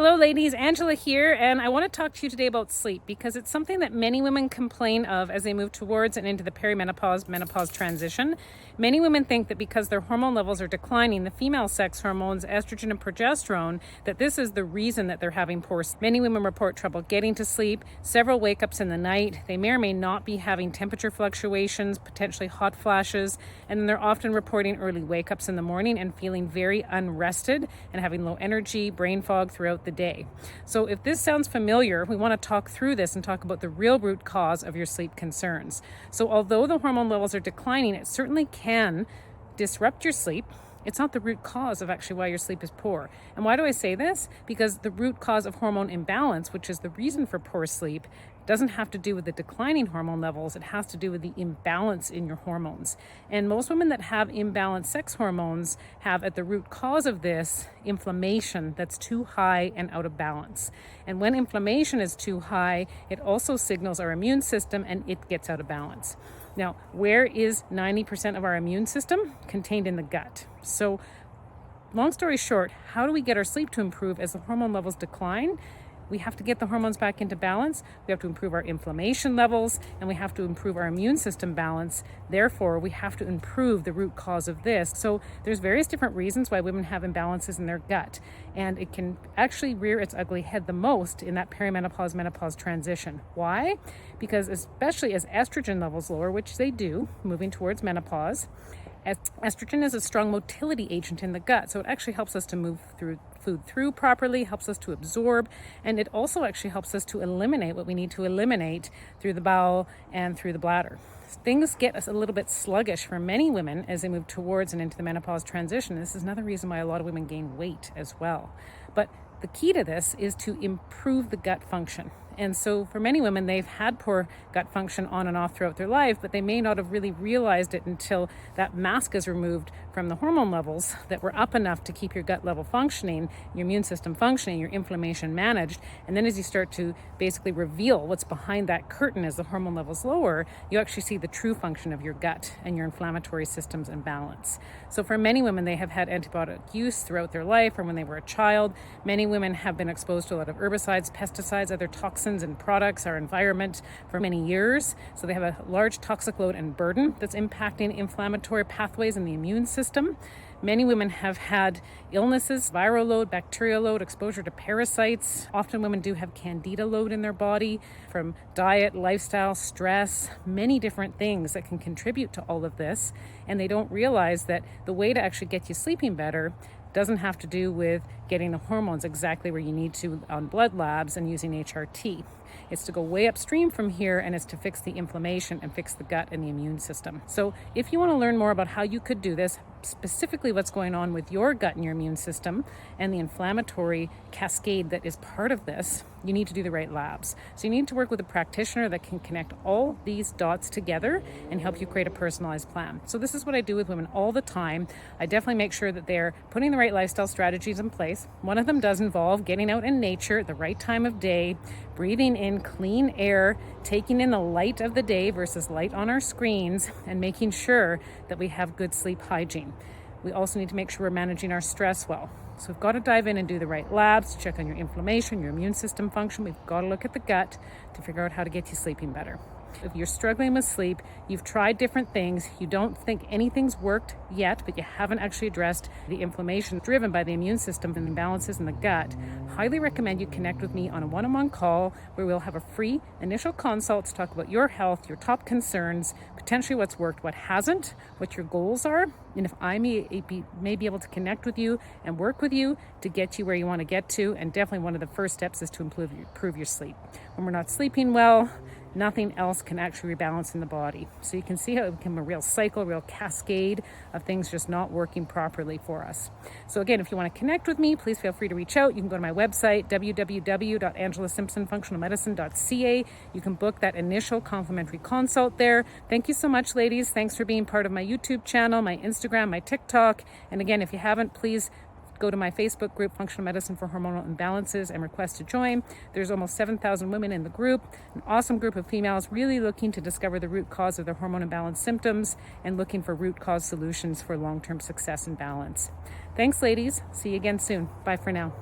Hello ladies, Angela here, and I want to talk to you today about sleep because it's something that many women complain of as they move towards and into the perimenopause, menopause transition. Many women think that because their hormone levels are declining, the female sex hormones, estrogen and progesterone, that this is the reason that they're having poor sleep. Many women report trouble getting to sleep, several wake-ups in the night. They may or may not be having temperature fluctuations, potentially hot flashes, and then they're often reporting early wake-ups in the morning and feeling very unrested and having low energy, brain fog throughout the day. So if this sounds familiar, we want to talk through this and talk about the real root cause of your sleep concerns. So although the hormone levels are declining, it certainly can disrupt your sleep. It's not the root cause of actually why your sleep is poor. And why do I say this? Because the root cause of hormone imbalance, which is the reason for poor sleep, doesn't have to do with the declining hormone levels. It has to do with the imbalance in your hormones. And most women that have imbalanced sex hormones have at the root cause of this inflammation that's too high and out of balance. And when inflammation is too high, it also signals our immune system and it gets out of balance. Now, where is 90% of our immune system? Contained in the gut. So, long story short, how do we get our sleep to improve as the hormone levels decline? We have to get the hormones back into balance. We have to improve our inflammation levels, and we have to improve our immune system balance. Therefore, we have to improve the root cause of this. So there's various different reasons why women have imbalances in their gut, and it can actually rear its ugly head the most in that perimenopause, menopause transition. Why? Because especially as estrogen levels lower, which they do, moving towards menopause, estrogen is a strong motility agent in the gut, so it actually helps us to move food through properly, helps us to absorb, and it also actually helps us to eliminate what we need to eliminate through the bowel and through the bladder. Things get us a little bit sluggish for many women as they move towards and into the menopause transition. This is another reason why a lot of women gain weight as well. But the key to this is to improve the gut function. And so for many women, they've had poor gut function on and off throughout their life, but they may not have really realized it until that mask is removed from the hormone levels that were up enough to keep your gut level functioning, your immune system functioning, your inflammation managed. And then as you start to basically reveal what's behind that curtain as the hormone levels lower, you actually see the true function of your gut and your inflammatory systems in balance. So for many women, they have had antibiotic use throughout their life or when they were a child. Many women have been exposed to a lot of herbicides, pesticides, other toxins and products, our environment for many years. So they have a large toxic load and burden that's impacting inflammatory pathways in the immune system. Many women have had illnesses, viral load, bacterial load, exposure to parasites. Often women do have candida load in their body from diet, lifestyle, stress, many different things that can contribute to all of this. And they don't realize that the way to actually get you sleeping better doesn't have to do with getting the hormones exactly where you need to on blood labs and using HRT. It's to go way upstream from here, and it's to fix the inflammation and fix the gut and the immune system. So if you want to learn more about how you could do this, specifically what's going on with your gut and your immune system and the inflammatory cascade that is part of this, you need to do the right labs. So you need to work with a practitioner that can connect all these dots together and help you create a personalized plan. So this is what I do with women all the time. I definitely make sure that they're putting the right lifestyle strategies in place. One of them does involve getting out in nature at the right time of day, breathing in clean air, taking in the light of the day versus light on our screens, and making sure that we have good sleep hygiene. We also need to make sure we're managing our stress well. So we've got to dive in and do the right labs, check on your inflammation, your immune system function. We've got to look at the gut to figure out how to get you sleeping better. If you're struggling with sleep, you've tried different things, you don't think anything's worked yet, but you haven't actually addressed the inflammation driven by the immune system and imbalances in the gut, highly recommend you connect with me on a one-on-one call where we'll have a free initial consult to talk about your health, your top concerns, potentially what's worked, what hasn't, what your goals are, and if I may be able to connect with you and work with you to get you where you want to get to. And definitely one of the first steps is to improve your sleep. When we're not sleeping well, nothing else can actually rebalance in the body. So you can see how it become a real cycle, a real cascade of things just not working properly for us. So again, if you want to connect with me, please feel free to reach out. You can go to my website, www.angelasimpsonfunctionalmedicine.ca. You can book that initial complimentary consult there. Thank you so much, ladies. Thanks for being part of my YouTube channel, my Instagram, my TikTok. And again, if you haven't, please go to my Facebook group, Functional Medicine for Hormonal Imbalances, and request to join. There's almost 7,000 women in the group, an awesome group of females really looking to discover the root cause of their hormone imbalance symptoms and looking for root cause solutions for long-term success and balance. Thanks, ladies. See you again soon. Bye for now.